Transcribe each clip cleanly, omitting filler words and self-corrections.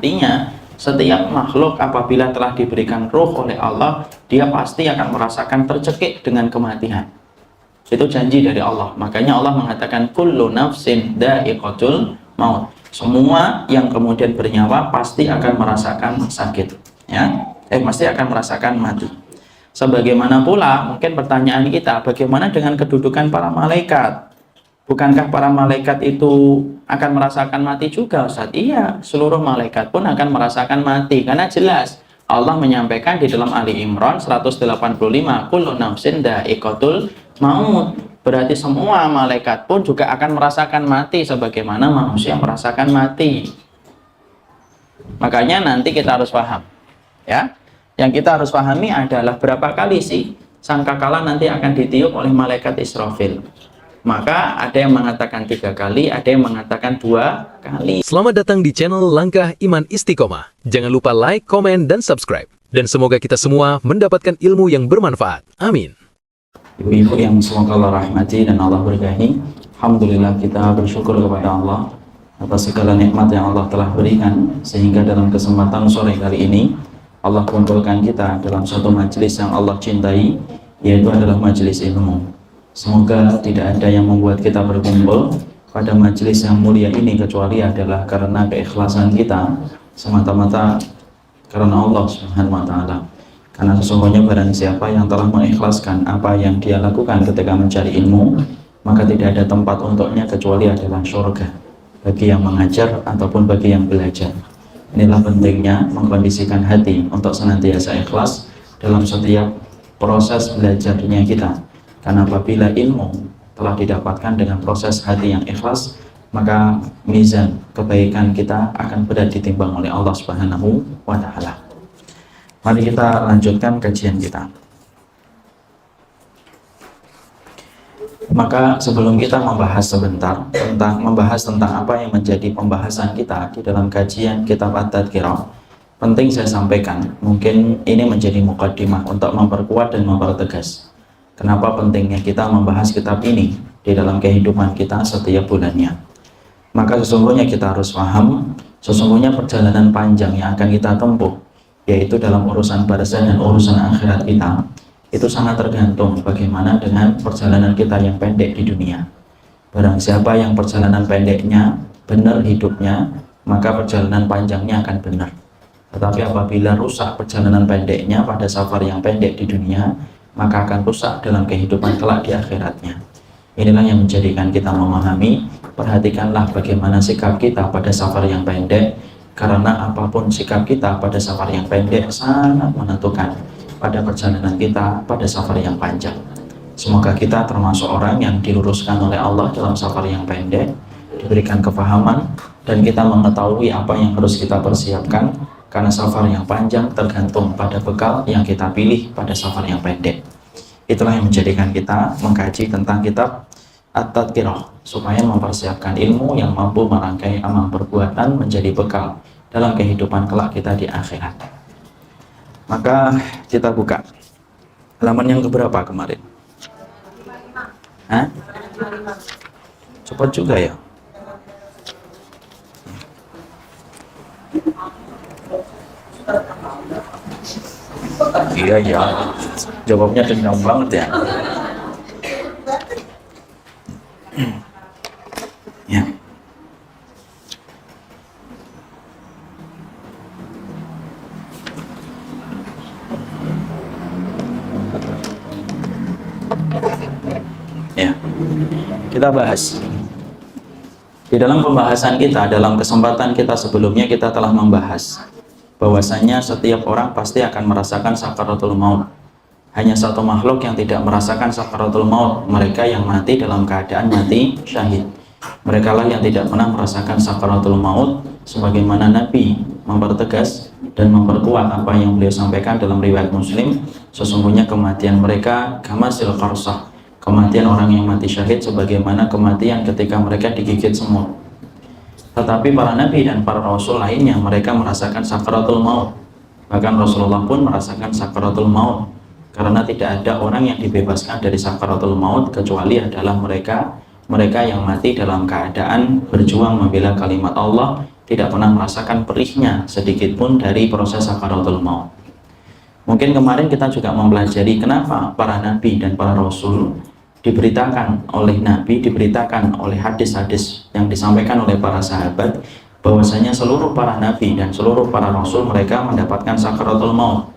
artinya setiap makhluk apabila telah diberikan ruh oleh Allah, dia pasti akan merasakan tercekik dengan kematian. Itu janji dari Allah. Makanya Allah mengatakan kullu nafsin dha'iqatul maut. Semua yang kemudian bernyawa pasti akan merasakan sakit, ya. Pasti akan merasakan mati. Sebagaimana pula mungkin pertanyaan kita, bagaimana dengan kedudukan para malaikat? Bukankah para malaikat itu akan merasakan mati juga, Ustaz? Iya, seluruh malaikat pun akan merasakan mati. Karena jelas Allah menyampaikan di dalam Ali Imran 185, kullu nafsin dha'iqatul maut. Berarti semua malaikat pun juga akan merasakan mati sebagaimana manusia merasakan mati. Makanya nanti kita harus paham, ya. Yang kita harus pahami adalah berapa kali sih sangkakala nanti akan ditiup oleh malaikat Israfil. Maka ada yang mengatakan 3 kali, ada yang mengatakan 2 kali. Selamat datang di channel Langkah Iman Istiqomah. Jangan lupa like, komen, dan subscribe. Dan semoga kita semua mendapatkan ilmu yang bermanfaat. Amin. Ibu-ibu yang semoga Allah rahmati dan Allah berkahi, alhamdulillah kita bersyukur kepada Allah atas segala nikmat yang Allah telah berikan, sehingga dalam kesempatan sore kali ini Allah kumpulkan kita dalam suatu majelis yang Allah cintai, yaitu adalah majelis ilmu. Semoga tidak ada yang membuat kita berkumpul pada majelis yang mulia ini kecuali adalah karena keikhlasan kita, semata-mata karena Allah Subhanahu wa Ta'ala. Karena sesungguhnya barang siapa yang telah mengikhlaskan apa yang dia lakukan ketika mencari ilmu, maka tidak ada tempat untuknya kecuali adalah surga bagi yang mengajar ataupun bagi yang belajar. Inilah pentingnya mengkondisikan hati untuk senantiasa ikhlas dalam setiap proses belajarnya kita. Karena apabila ilmu telah didapatkan dengan proses hati yang ikhlas, maka mizan kebaikan kita akan berat ditimbang oleh Allah Subhanahu wa Ta'ala. Mari kita lanjutkan kajian kita. Maka sebelum kita membahas sebentar tentang apa yang menjadi pembahasan kita di dalam kajian kitab At-Tadhkirah, penting saya sampaikan, mungkin ini menjadi muqaddimah untuk memperkuat dan mempertegas kenapa pentingnya kita membahas kitab ini di dalam kehidupan kita setiap bulannya. Maka sesungguhnya kita harus paham, sesungguhnya perjalanan panjang yang akan kita tempuh, yaitu dalam urusan barzah dan urusan akhirat kita, itu sangat tergantung bagaimana dengan perjalanan kita yang pendek di dunia. Barang siapa yang perjalanan pendeknya benar hidupnya, maka perjalanan panjangnya akan benar. Tetapi apabila rusak perjalanan pendeknya pada safar yang pendek di dunia, maka akan rusak dalam kehidupan kelak di akhiratnya. Inilah yang menjadikan kita memahami, perhatikanlah bagaimana sikap kita pada safar yang pendek, karena apapun sikap kita pada safar yang pendek sangat menentukan pada perjalanan kita pada safar yang panjang. Semoga kita termasuk orang yang diluruskan oleh Allah dalam safar yang pendek, diberikan kefahaman, dan kita mengetahui apa yang harus kita persiapkan, karena safar yang panjang tergantung pada bekal yang kita pilih pada safar yang pendek. Itulah yang menjadikan kita mengkaji tentang kitab At-Tadhkirah, supaya mempersiapkan ilmu yang mampu merangkai amal perbuatan menjadi bekal dalam kehidupan kelak kita di akhirat. Maka kita buka halaman yang keberapa kemarin? Hah? Cepat juga ya. Iya ya, jawabnya kenyang banget ya. Ya. Ya, kita bahas. Di dalam pembahasan kita, dalam kesempatan kita sebelumnya, kita telah membahas bahwasanya setiap orang pasti akan merasakan sakaratul maut. Hanya satu makhluk yang tidak merasakan sakaratul maut, mereka yang mati dalam keadaan mati syahid. Mereka lah yang tidak pernah merasakan sakaratul maut, sebagaimana Nabi mempertegas dan memperkuat apa yang beliau sampaikan dalam riwayat Muslim, sesungguhnya kematian mereka kamasil qarsah, kematian orang yang mati syahid sebagaimana kematian ketika mereka digigit semut. Tetapi para nabi dan para rasul lainnya, mereka merasakan sakaratul maut. Bahkan Rasulullah pun merasakan sakaratul maut, karena tidak ada orang yang dibebaskan dari sakaratul maut kecuali adalah mereka yang mati dalam keadaan berjuang membela kalimat Allah, tidak pernah merasakan perihnya sedikit pun dari proses sakaratul maut. Mungkin kemarin kita juga mempelajari kenapa para nabi dan para rasul diberitakan oleh nabi, diberitakan oleh hadis-hadis yang disampaikan oleh para sahabat, bahwasanya seluruh para nabi dan seluruh para rasul mereka mendapatkan sakaratul maut.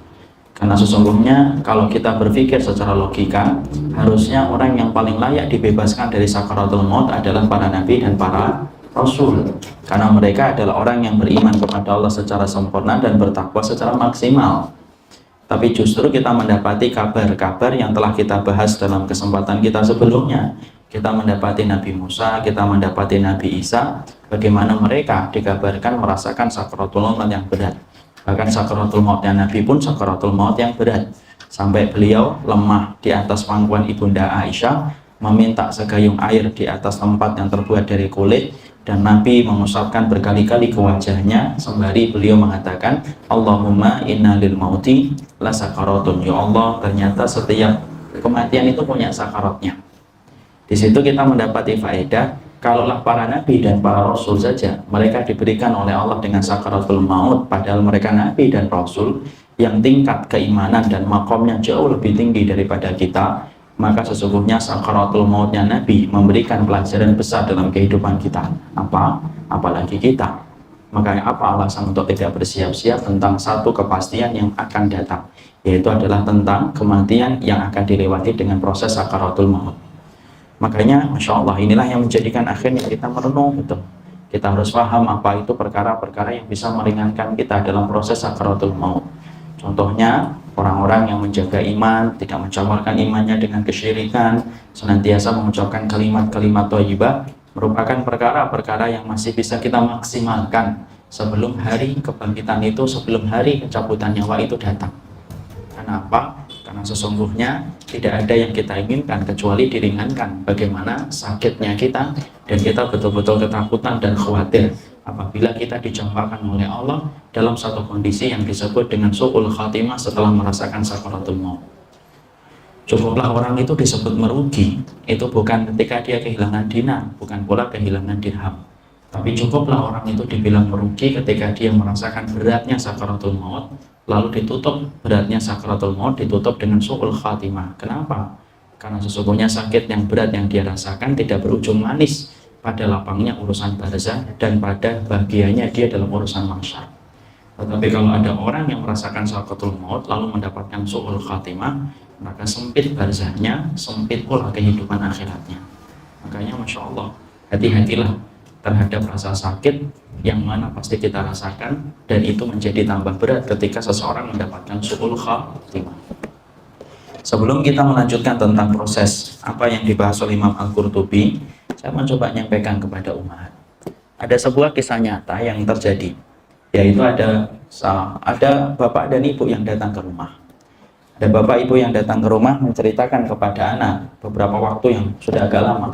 Karena sesungguhnya kalau kita berpikir secara logika, harusnya orang yang paling layak dibebaskan dari sakaratul maut adalah para nabi dan para rasul, karena mereka adalah orang yang beriman kepada Allah secara sempurna dan bertakwa secara maksimal. Tapi justru kita mendapati kabar-kabar yang telah kita bahas dalam kesempatan kita sebelumnya. Kita mendapati Nabi Musa, kita mendapati Nabi Isa, bagaimana mereka dikabarkan merasakan sakaratul maut yang berat. Bahkan sakaratul mautnya Nabi pun sakaratul maut yang berat. Sampai beliau lemah di atas pangkuan Ibunda Aisyah, meminta segayung air di atas tempat yang terbuat dari kulit, dan Nabi mengusapkan berkali-kali ke wajahnya sembari beliau mengatakan, Allahumma inna lil mauti la sakaratun. Ya Allah, ternyata setiap kematian itu punya sakaratnya. Di situ kita mendapati faedah, kalaulah para nabi dan para rasul saja mereka diberikan oleh Allah dengan sakaratul maut, padahal mereka nabi dan rasul yang tingkat keimanan dan makomnya jauh lebih tinggi daripada kita, maka sesungguhnya sakaratul mautnya nabi memberikan pelajaran besar dalam kehidupan kita. Apalagi kita. Makanya apa alasan untuk tidak bersiap-siap tentang satu kepastian yang akan datang, yaitu adalah tentang kematian yang akan dilewati dengan proses sakaratul maut. Makanya Masya Allah, inilah yang menjadikan akhirnya kita merenung gitu. Kita harus paham apa itu perkara-perkara yang bisa meringankan kita dalam proses sakaratul maut. Contohnya orang-orang yang menjaga iman, tidak mencampurkan imannya dengan kesyirikan, senantiasa mengucapkan kalimat-kalimat thayyibah, merupakan perkara-perkara yang masih bisa kita maksimalkan sebelum hari kebangkitan itu, sebelum hari pencabutan nyawa itu datang. Kenapa? Karena sesungguhnya tidak ada yang kita inginkan kecuali diringankan bagaimana sakitnya kita, dan kita betul-betul ketakutan dan khawatir apabila kita dicampakkan oleh Allah dalam satu kondisi yang disebut dengan su'ul khatimah setelah merasakan sakaratul maut. Cukuplah orang itu disebut merugi, itu bukan ketika dia kehilangan dinar, bukan pula kehilangan dirham, tapi cukuplah orang itu dibilang merugi ketika dia merasakan beratnya sakaratul maut, lalu ditutup beratnya sakaratul maut, ditutup dengan su'ul khatimah. Kenapa? Karena sesungguhnya sakit yang berat yang dia rasakan tidak berujung manis pada lapangnya urusan barzah dan pada bahagianya dia dalam urusan mahsyar. Tetapi kalau ada orang yang merasakan sakaratul maut lalu mendapatkan su'ul khatimah, maka sempit barzahnya, sempit pula kehidupan akhiratnya. Makanya Masya Allah, hati-hatilah terhadap rasa sakit yang mana pasti kita rasakan, dan itu menjadi tambah berat ketika seseorang mendapatkan su'ul khatimah. Sebelum kita melanjutkan tentang proses apa yang dibahas oleh Imam Al-Qurtubi, saya mencoba menyampaikan kepada umat. Ada sebuah kisah nyata yang terjadi, yaitu ada bapak dan ibu yang datang ke rumah. Ada bapak ibu yang datang ke rumah menceritakan kepada anak beberapa waktu yang sudah agak lama.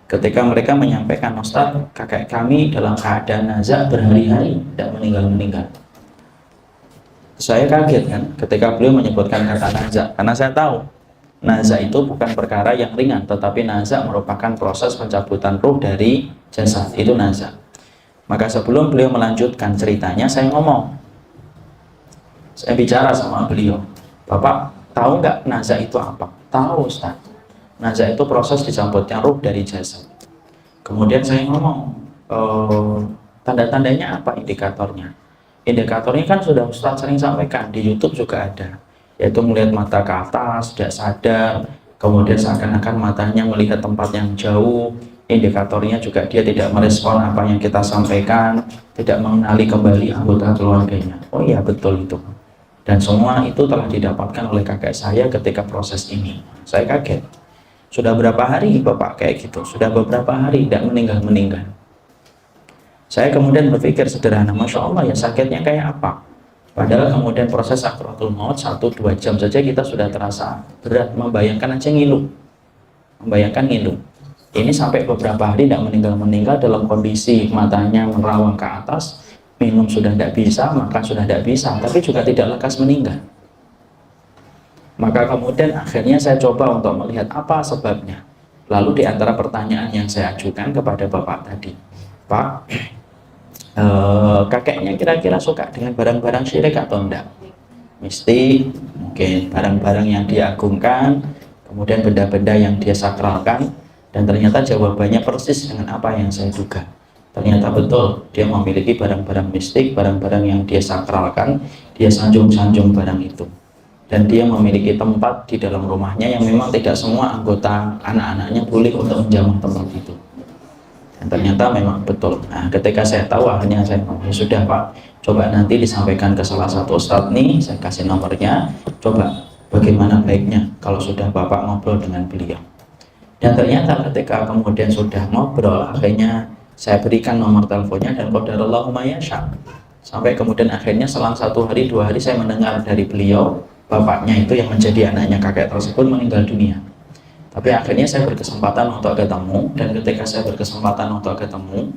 Ketika mereka menyampaikan, Ustaz, kakek kami dalam keadaan nazak berhari-hari, tidak meninggal-meninggal. Saya kaget kan ketika beliau menyebutkan kata nazak, karena saya tahu nazak itu bukan perkara yang ringan, tetapi nazak merupakan proses pencabutan ruh dari jasad, itu nazak. Maka sebelum beliau melanjutkan ceritanya, saya ngomong, saya bicara sama beliau, Bapak tahu nggak nazak itu apa? Tahu Ustaz. Nazak itu proses dicabutnya ruh dari jasad. Kemudian saya ngomong, tanda-tandanya apa, indikatornya? Indikatornya kan sudah Ustaz sering sampaikan, di YouTube juga ada, yaitu melihat mata ke atas, tidak sadar, kemudian seakan-akan matanya melihat tempat yang jauh. Indikatornya juga dia tidak merespon apa yang kita sampaikan, tidak mengenali kembali anggota keluarganya. Oh iya, betul itu. Dan semua itu telah didapatkan oleh kakek saya ketika proses ini. Saya kaget. Sudah berapa hari Bapak kayak gitu? Sudah beberapa hari tidak meninggal-meninggal. Saya kemudian berpikir sederhana, Masya Allah ya, sakitnya kayak apa? Padahal kemudian proses sakaratul maut 1-2 jam saja kita sudah terasa berat, membayangkan aja ngilu. Membayangkan ngilu. Ini sampai beberapa hari tidak meninggal-meninggal dalam kondisi matanya merawang ke atas, minum sudah tidak bisa, makan sudah tidak bisa, tapi juga tidak lekas meninggal. Maka kemudian akhirnya saya coba untuk melihat apa sebabnya. Lalu di antara pertanyaan yang saya ajukan kepada Bapak tadi, Pak, kakeknya kira-kira suka dengan barang-barang syirik atau enggak. Mistik, mungkin barang-barang yang diagungkan, kemudian benda-benda yang dia sakralkan, dan ternyata jawabannya persis dengan apa yang saya duga. Ternyata betul, dia memiliki barang-barang mistik, barang-barang yang dia sakralkan, dia sanjung-sanjung barang itu. Dan dia memiliki tempat di dalam rumahnya yang memang tidak semua anggota anak-anaknya boleh untuk menjamah tempat itu. Dan ternyata memang betul. Nah, ketika saya tahu, akhirnya saya ngomong, ya sudah Pak, coba nanti disampaikan ke salah satu ustadz nih, saya kasih nomornya, coba bagaimana baiknya kalau sudah Bapak ngobrol dengan beliau. Dan ternyata ketika kemudian sudah ngobrol, akhirnya saya berikan nomor teleponnya dan qadarallahu ma yasha. Sampai kemudian akhirnya selang 1 hari 2 hari saya mendengar dari beliau, bapaknya itu yang menjadi anaknya kakek tersebut meninggal dunia. Tapi akhirnya saya berkesempatan untuk ketemu, dan ketika saya berkesempatan untuk ketemu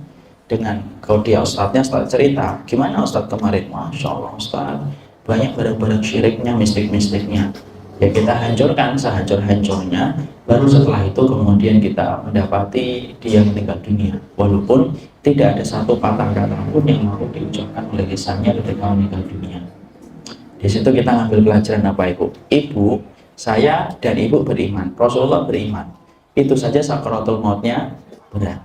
dengan dia ustadznya, setelah cerita, gimana ustadz kemarin? Masya Allah ustadz, banyak barang-barang syiriknya, mistik-mistiknya. Ya kita hancurkan sehancur-hancurnya, baru setelah itu kemudian kita mendapati dia meninggal dunia. Walaupun tidak ada satu patah kata pun yang mau diucapkan oleh lisannya ketika meninggal dunia. Di situ kita ngambil pelajaran apa Ibu? Ibu, saya dan Ibu beriman, Rasulullah beriman. Itu saja sakaratul mautnya berat.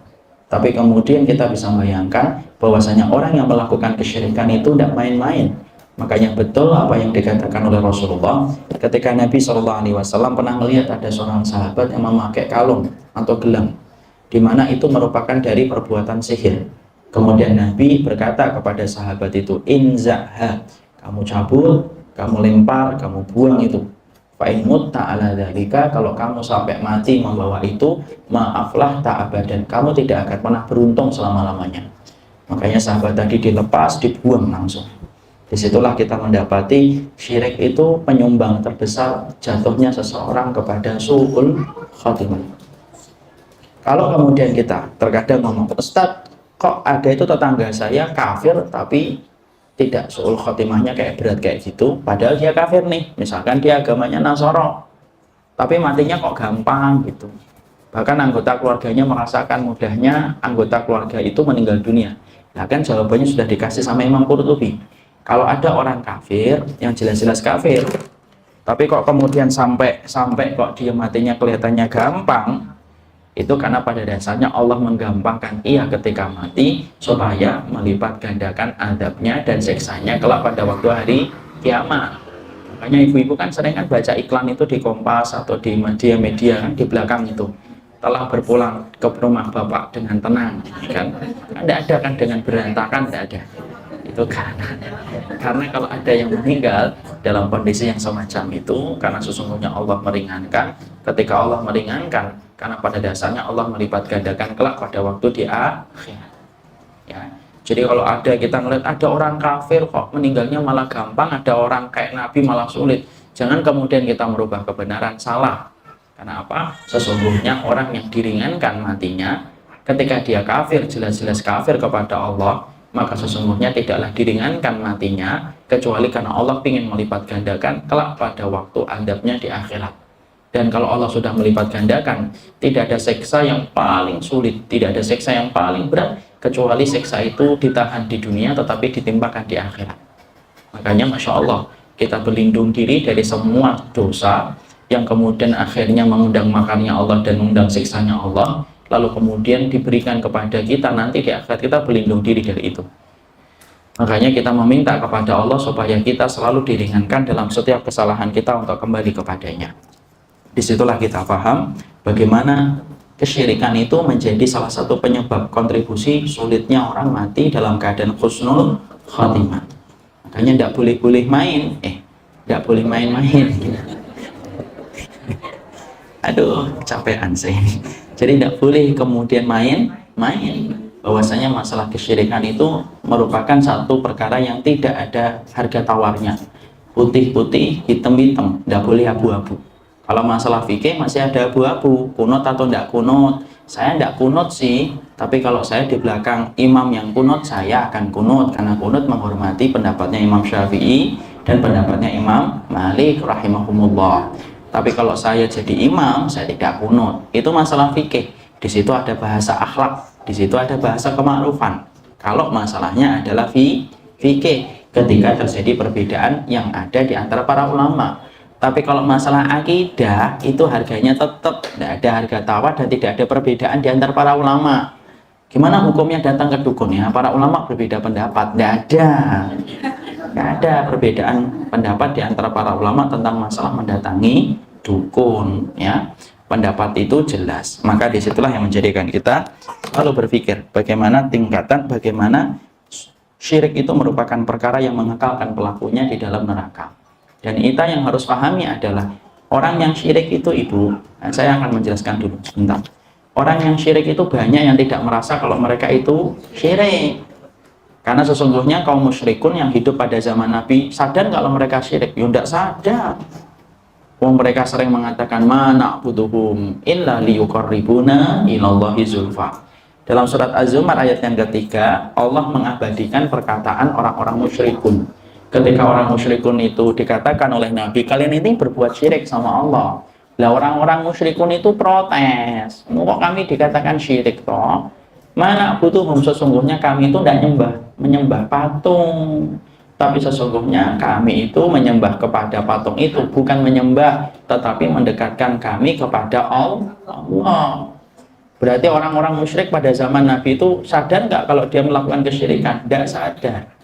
Tapi kemudian kita bisa bayangkan bahwasanya orang yang melakukan kesyirikan itu tidak main-main. Makanya betul apa yang dikatakan oleh Rasulullah ketika Nabi SAW pernah melihat ada seorang sahabat yang memakai kalung atau gelang, di mana itu merupakan dari perbuatan sihir. Kemudian Nabi berkata kepada sahabat itu, inza'ha, kamu cabut, kamu lempar, kamu buang itu. Fa'in mutta ala dzalika, kalau kamu sampai mati membawa itu, maaflah tak abadan, kamu tidak akan pernah beruntung selama-lamanya. Makanya sahabat tadi dilepas, dibuang langsung. Disitulah kita mendapati syirik itu penyumbang terbesar jatuhnya seseorang kepada su'ul khotimah. Kalau kemudian kita terkadang ngomong, Ustadz, kok ada itu tetangga saya kafir tapi tidak su'ul khotimahnya kayak berat kayak gitu, padahal dia kafir nih, misalkan dia agamanya Nasoro, tapi matinya kok gampang gitu. Bahkan anggota keluarganya merasakan mudahnya anggota keluarga itu meninggal dunia. Nah kan jawabannya sudah dikasih sama Imam Qurtubi. Kalau ada orang kafir yang jelas-jelas kafir, tapi kok kemudian sampai kok dia matinya kelihatannya gampang, itu karena pada dasarnya Allah menggampangkan ia ketika mati supaya melipat gandakan adabnya dan siksanya kelak pada waktu hari kiamat. Makanya ibu-ibu kan sering kan baca iklan itu di Kompas atau di media-media kan di belakang itu, telah berpulang ke rumah bapak dengan tenang, kan tidak ada kan dengan berantakan, tidak ada. Itu karena kalau ada yang meninggal dalam kondisi yang semacam itu, karena sesungguhnya Allah meringankan. Ketika Allah meringankan, karena pada dasarnya Allah melipat gandakan kelak pada waktu di akhir. Ya. Jadi kalau ada kita melihat ada orang kafir kok meninggalnya malah gampang, ada orang kayak Nabi malah sulit, jangan kemudian kita merubah kebenaran, salah. Karena apa? Sesungguhnya orang yang diringankan matinya ketika dia kafir, jelas-jelas kafir kepada Allah, maka sesungguhnya tidaklah diringankan matinya kecuali karena Allah ingin melipat gandakan kelak pada waktu adabnya di akhirat. Dan kalau Allah sudah melipat gandakan, tidak ada siksa yang paling sulit, tidak ada siksa yang paling berat kecuali siksa itu ditahan di dunia tetapi ditimpakan di akhirat. Makanya Masya Allah, kita berlindung diri dari semua dosa yang kemudian akhirnya mengundang makarnya Allah dan mengundang siksanya Allah, lalu kemudian diberikan kepada kita nanti di akhirat, kita berlindung diri dari itu. Makanya kita meminta kepada Allah supaya kita selalu diringankan dalam setiap kesalahan kita untuk kembali kepadanya. Disitulah kita paham bagaimana kesyirikan itu menjadi salah satu penyebab kontribusi sulitnya orang mati dalam keadaan husnul khotimah. Makanya tidak boleh main, tidak boleh main-main. Aduh, capean saya. Jadi tidak boleh kemudian main. Bahwasanya masalah kesyirikan itu merupakan satu perkara yang tidak ada harga tawarnya. Putih-putih, hitam-hitam, tidak boleh abu-abu. Kalau masalah fikih masih ada abu-abu, kunut atau tidak kunut. Saya tidak kunut sih, tapi kalau saya di belakang imam yang kunut, saya akan kunut, karena kunut menghormati pendapatnya Imam Syafi'i dan pendapatnya Imam Malik rahimahumullah. Tapi kalau saya jadi imam, saya tidak kunut. Itu masalah fikih. Di situ ada bahasa akhlak, di situ ada bahasa kemakrufan. Kalau masalahnya adalah fikih, ketika terjadi perbedaan yang ada di antara para ulama. Tapi kalau masalah akidah itu harganya tetap tidak ada harga tawar dan tidak ada perbedaan di antara para ulama. Gimana hukumnya datang ke dukun ya? Para ulama berbeda pendapat. Tidak ada perbedaan pendapat di antara para ulama tentang masalah mendatangi dukun ya. Pendapat itu jelas. Maka disitulah yang menjadikan kita lalu berpikir bagaimana syirik itu merupakan perkara yang mengekalkan pelakunya di dalam neraka. Dan kita yang harus pahami adalah orang yang syirik itu saya akan menjelaskan dulu sebentar. Orang yang syirik itu banyak yang tidak merasa kalau mereka itu syirik. Karena sesungguhnya kaum musyrikun yang hidup pada zaman Nabi sadar kalau mereka syirik? Ya tidak sadar. Wong mereka sering mengatakan mana butuhum illa liyuqarribuna ilallahi zulfa. Dalam surat Az-Zumar ayat yang ketiga, Allah mengabadikan perkataan orang-orang musyrikun. Ketika orang musyrikun itu dikatakan oleh Nabi, kalian ini berbuat syirik sama Allah. Lah orang-orang musyrikun itu protes. Kok kami dikatakan syirik toh? Mana butuhum, sesungguhnya kami itu tidak menyembah patung. Tapi sesungguhnya kami itu menyembah kepada patung itu bukan menyembah, tetapi mendekatkan kami kepada Allah. Berarti orang-orang musyrik pada zaman Nabi itu sadar nggak kalau dia melakukan kesyirikan? Tidak sadar.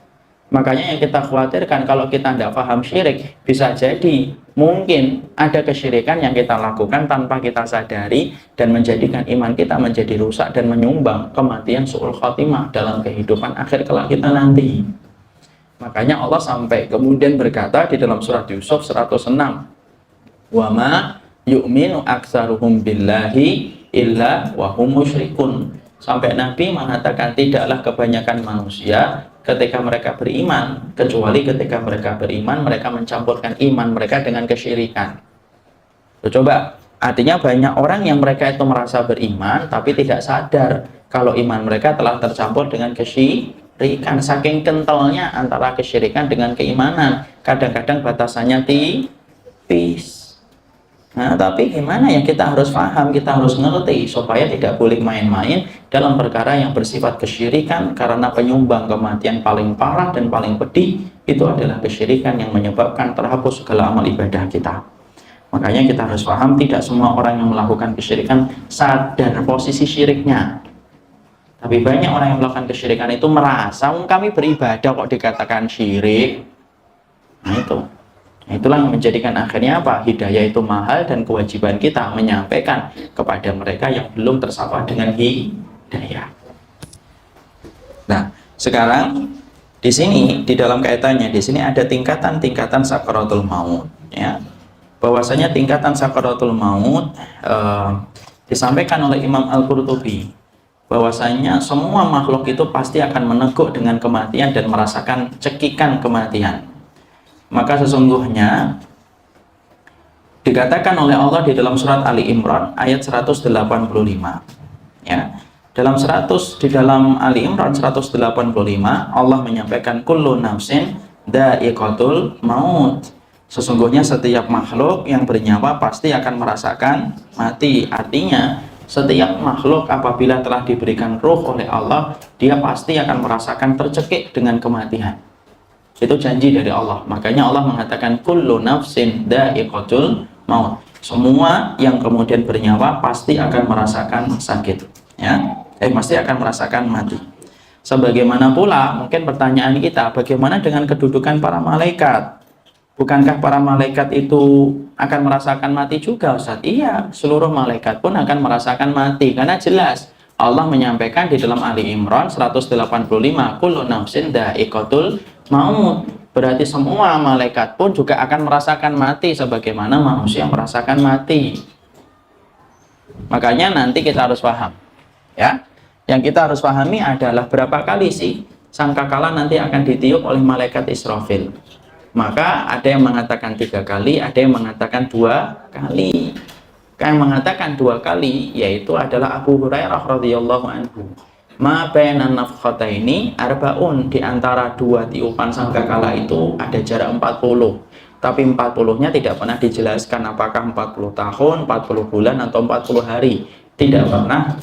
Makanya yang kita khawatirkan kalau kita tidak paham syirik, bisa jadi mungkin ada kesyirikan yang kita lakukan tanpa kita sadari dan menjadikan iman kita menjadi rusak dan menyumbang kematian su'ul khotimah dalam kehidupan akhir kelak kita nanti. Makanya Allah sampai kemudian berkata di dalam surat Yusuf 106, wa ma yu'minu aktsaruhum billahi illa wa hum musyrikun. Sampai Nabi mengatakan tidaklah kebanyakan manusia ketika mereka beriman, kecuali ketika mereka beriman mereka mencampurkan iman mereka dengan kesyirikan. Coba, artinya banyak orang yang mereka itu merasa beriman tapi tidak sadar kalau iman mereka telah tercampur dengan kesyirikan. Saking kentalnya antara kesyirikan dengan keimanan, kadang-kadang batasannya tipis. Nah, tapi gimana ya, kita harus paham, kita harus ngerti supaya tidak boleh main-main dalam perkara yang bersifat kesyirikan, karena penyumbang kematian paling parah dan paling pedih itu adalah kesyirikan yang menyebabkan terhapus segala amal ibadah kita. Makanya kita harus paham, tidak semua orang yang melakukan kesyirikan sadar posisi syiriknya. Tapi banyak orang yang melakukan kesyirikan itu merasa kami beribadah kok dikatakan syirik. Nah itulah yang menjadikan akhirnya apa? Hidayah itu mahal dan kewajiban kita menyampaikan kepada mereka yang belum tersapa dengan hidayah. Nah, sekarang di sini di dalam kaitannya di sini ada tingkatan-tingkatan sakaratul maut ya. Bahwasanya tingkatan sakaratul maut disampaikan oleh Imam Al-Qurtubi bahwasanya semua makhluk itu pasti akan meneguk dengan kematian dan merasakan cekikan kematian. Maka sesungguhnya dikatakan oleh Allah di dalam surat Ali Imran ayat 185 ya. Di dalam Ali Imran 185 Allah menyampaikan kullu nafsin dha'iqatul maut. Sesungguhnya setiap makhluk yang bernyawa pasti akan merasakan mati. Artinya setiap makhluk apabila telah diberikan ruh oleh Allah, dia pasti akan merasakan tercekik dengan kematian. Itu janji dari Allah. Makanya Allah mengatakan kullu nafsin dha'iqatul maut. Semua yang kemudian bernyawa pasti akan merasakan sakit ya. Pasti akan merasakan mati. Sebagaimana pula mungkin pertanyaan kita, bagaimana dengan kedudukan para malaikat? Bukankah para malaikat itu akan merasakan mati juga, Ustaz? Iya, seluruh malaikat pun akan merasakan mati, karena jelas Allah menyampaikan di dalam Ali Imran 185 kullu nafsin dha'iqatul maut. Berarti semua malaikat pun juga akan merasakan mati sebagaimana manusia merasakan mati. Makanya nanti kita harus paham ya. Yang kita harus pahami adalah berapa kali sih sangkakala nanti akan ditiup oleh malaikat Israfil. Maka ada yang mengatakan 3 kali, ada yang mengatakan 2 kali. Yang mengatakan 2 kali yaitu adalah Abu Hurairah radhiyallahu anhu. Ma bainan nafkhataini arbaun, di antara 2 tiupan sangkakala itu ada jarak 40. Tapi 40-nya tidak pernah dijelaskan apakah 40 tahun, 40 bulan atau 40 hari. Tidak pernah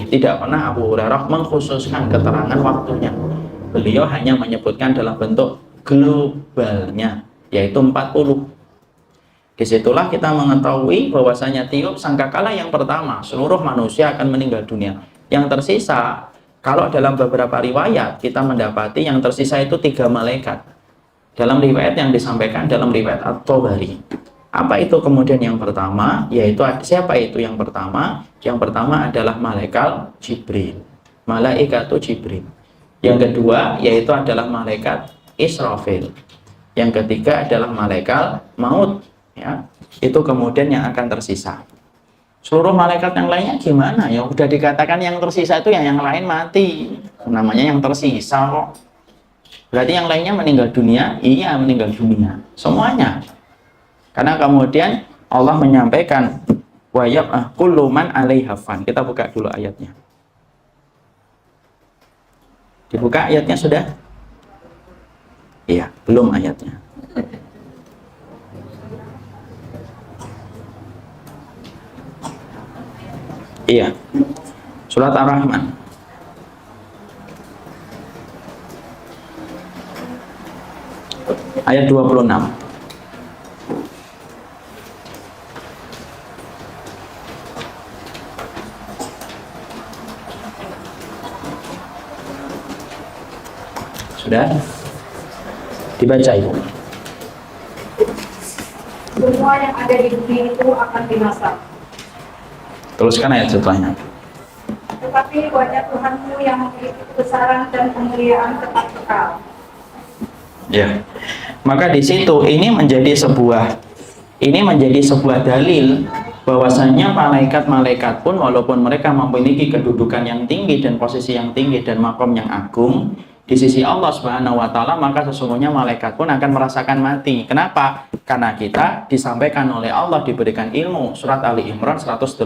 tidak pernah Abu Hurairah mengkhususkan keterangan waktunya. Beliau hanya menyebutkan dalam bentuk globalnya, yaitu 40. Disitulah kita mengetahui bahwasanya tiup sangkakala yang pertama seluruh manusia akan meninggal dunia. Yang tersisa, kalau dalam beberapa riwayat kita mendapati yang tersisa itu 3 malaikat. Dalam riwayat yang disampaikan dalam riwayat At-Tabari. Apa itu kemudian yang pertama? Yaitu siapa itu yang pertama? Yang pertama adalah malaikat Jibril. Malaikatu Jibril. Yang kedua yaitu adalah malaikat Israfil. Yang ketiga adalah malaikat maut, ya. Itu kemudian yang akan tersisa. Seluruh malaikat yang lainnya gimana? Ya udah dikatakan yang tersisa itu yang lain mati. Namanya yang tersisa kok. Berarti yang lainnya meninggal dunia? Iya, meninggal dunia. Semuanya. Karena kemudian Allah menyampaikan wa kullu man 'alaiha fan. Kita buka dulu ayatnya. Dibuka ayatnya sudah? Iya, belum ayatnya. Iya. Surat Ar-Rahman. Ayat 26. Sudah? Dibaca Ibu. Semua yang ada di dunia itu akan binasa. Teruskan ayat setelahnya. Tetapi wajah Tuhanmu yang memiliki kebesaran dan kemuliaan tetap kekal. Ya. Maka di situ ini menjadi sebuah dalil bahwasanya malaikat-malaikat pun walaupun mereka memiliki kedudukan yang tinggi dan posisi yang tinggi dan makom yang agung di sisi Allah Subhanahu wa taala, maka sesungguhnya malaikat pun akan merasakan mati. Kenapa? Karena kita disampaikan oleh Allah, diberikan ilmu. Surat Ali Imran 185.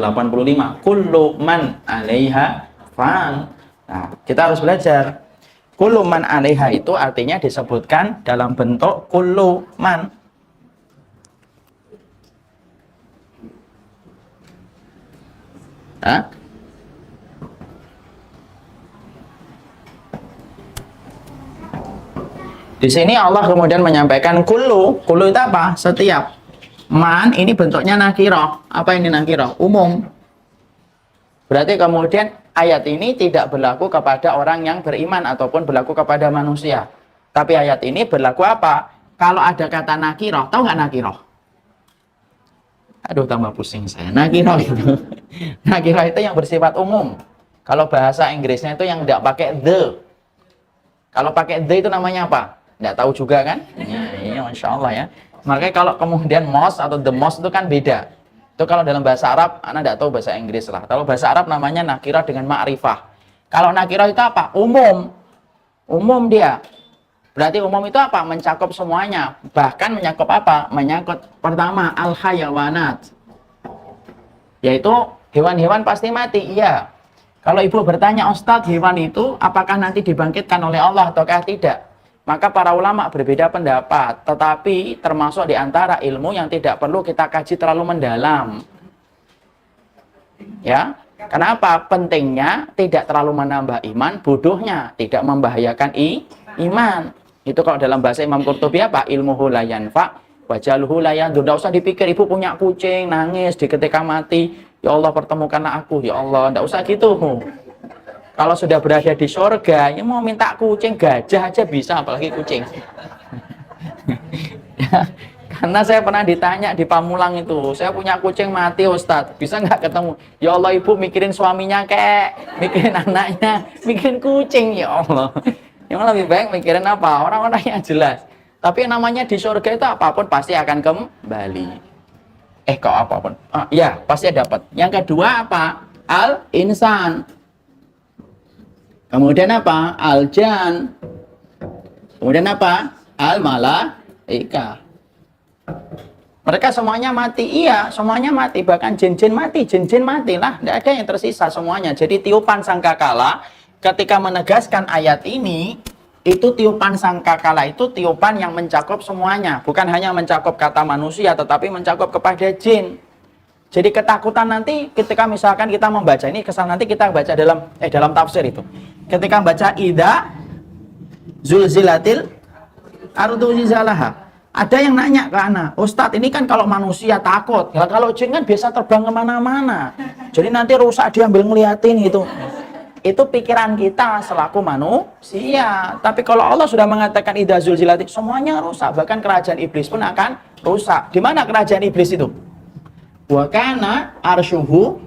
Kullu man 'alaiha fan. Nah, kita harus belajar. Kullu man 'alaiha itu artinya disebutkan dalam bentuk kullu man. Hah? Di sini Allah kemudian menyampaikan kullu itu apa? Setiap. Man ini bentuknya nakirah. Apa ini nakirah? Umum. Berarti kemudian ayat ini tidak berlaku kepada orang yang beriman ataupun berlaku kepada manusia. Tapi ayat ini berlaku apa? Kalau ada kata nakirah, tahu nggak nakirah? Aduh, tambah pusing saya. Nakirah itu. Nakirah itu yang bersifat umum. Kalau bahasa Inggrisnya itu yang tidak pakai the. Kalau pakai the itu namanya apa? Nggak tahu juga kan? Iya, Masya Allah ya. Makanya kalau kemudian most atau the most itu kan beda. Itu kalau dalam bahasa Arab, Anda nggak tahu bahasa Inggris lah. Kalau bahasa Arab namanya nakirah dengan ma'rifah. Kalau nakirah itu apa? Umum. Umum dia. Berarti umum itu apa? Mencakup semuanya. Bahkan mencakup apa? Menyangkut pertama, al-hayawanat. Yaitu hewan-hewan pasti mati. Iya. Kalau ibu bertanya, Ustadz, hewan itu apakah nanti dibangkitkan oleh Allah ataukah tidak? Maka para ulama berbeda pendapat, tetapi termasuk di antara ilmu yang tidak perlu kita kaji terlalu mendalam. Ya, kenapa? Pentingnya tidak terlalu menambah iman, bodohnya tidak membahayakan iman. Itu kalau dalam bahasa Imam Qurtubi apa? Ilmuhu la yanfa wa jaluhu la yadur. Tidak usah dipikir ibu punya kucing nangis di ketika mati, ya Allah pertemukanlah aku, ya Allah. Tidak usah gitu. Kalau sudah berada di surga, ya mau minta kucing, gajah aja bisa, apalagi kucing. Ya, karena saya pernah ditanya di Pamulang itu, saya punya kucing mati Ustadz, bisa nggak ketemu? Ya Allah ibu mikirin suaminya kek, mikirin anaknya, mikirin kucing, ya Allah. Yang lebih baik mikirin apa? Orang-orang yang jelas. Tapi yang namanya di surga itu apapun pasti akan kembali. Kok apapun? Ya, pasti dapat. Yang kedua apa? Al-insan. Kemudian apa? Al-jan. Kemudian apa? Al-malaika. Mereka semuanya mati. Iya, semuanya mati. Bahkan jin-jin mati. Jin-jin mati lah. Tidak ada yang tersisa semuanya. Jadi tiupan sangkakala ketika menegaskan ayat ini, itu tiupan sangkakala itu tiupan yang mencakup semuanya. Bukan hanya mencakup kata manusia, tetapi mencakup kepada jin. Jadi ketakutan nanti ketika misalkan kita membaca ini, kesal nanti kita baca dalam tafsir itu. Ketika baca idza zulzilatil ardu zilzalaha. Ada yang nanya ke ana, Ustadz ini kan kalau manusia takut, ya kalau jin kan biasa terbang kemana-mana. Jadi nanti rusak diambil ngeliatin gitu. Itu pikiran kita selaku manusia. Tapi kalau Allah sudah mengatakan idza zulzilatil, semuanya rusak. Bahkan kerajaan iblis pun akan rusak. Di mana kerajaan iblis itu? Wa kana arsyuhu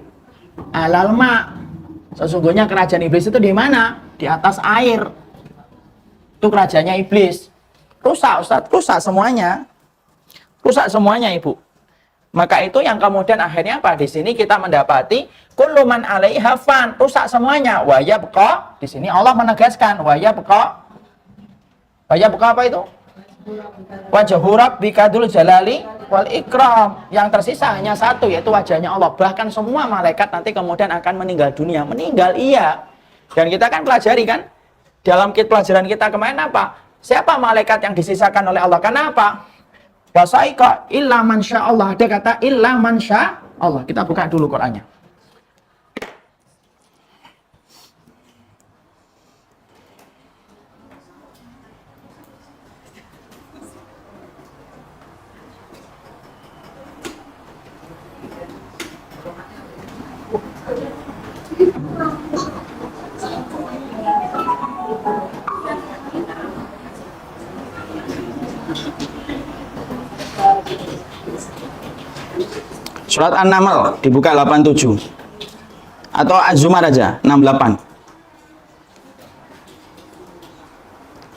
alal ma. Sesungguhnya kerajaan iblis itu di mana? Di atas air. Itu kerajaannya iblis. Rusak, Ustaz, rusak semuanya. Rusak semuanya, Ibu. Maka itu yang kemudian akhirnya apa? Di sini kita mendapati kullu man 'alaiha fan, rusak semuanya. Wa yabqa, di sini Allah menegaskan wa yabqa. Wa yabqa apa itu? Wajhu rabbika dzul jalali wal ikram. Yang tersisa hanya satu, yaitu wajahnya Allah. Bahkan semua malaikat nanti kemudian akan meninggal dunia. Meninggal, iya. Dan kita kan pelajari kan, dalam pelajaran kita kemarin apa? Siapa malaikat yang disisakan oleh Allah? Kenapa? Wasaika illa man Allah. Ada kata illa man Allah. Kita buka dulu Qur'annya. Surat An-Naml dibuka 87 atau Az-Zumar aja 68.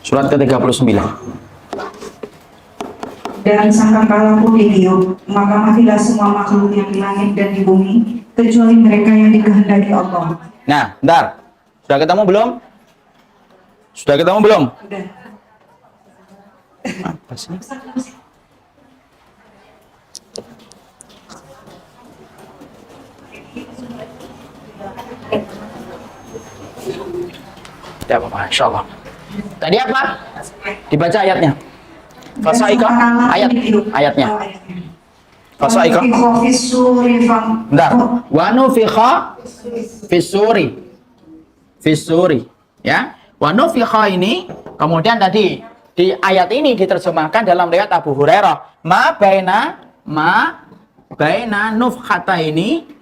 Surat ke-39. Dan sangkakala pun ditiup, maka matilah semua makhluk yang di langit dan di bumi, kecuali mereka yang dikehendaki Allah. Nah, bentar. Sudah ketemu belum? Sudah ketemu belum? Udah. Apa sih? Tidak apa-apa, insya Allah. Tadi apa? Dibaca ayatnya. Fasaika, ayatnya. Fasaika. Bentar. Wa nufikha fisuri. Ya. Wa nufikha ini, kemudian tadi di ayat ini diterjemahkan dalam riwayat Abu Hurairah. Ma baina nufkhata ini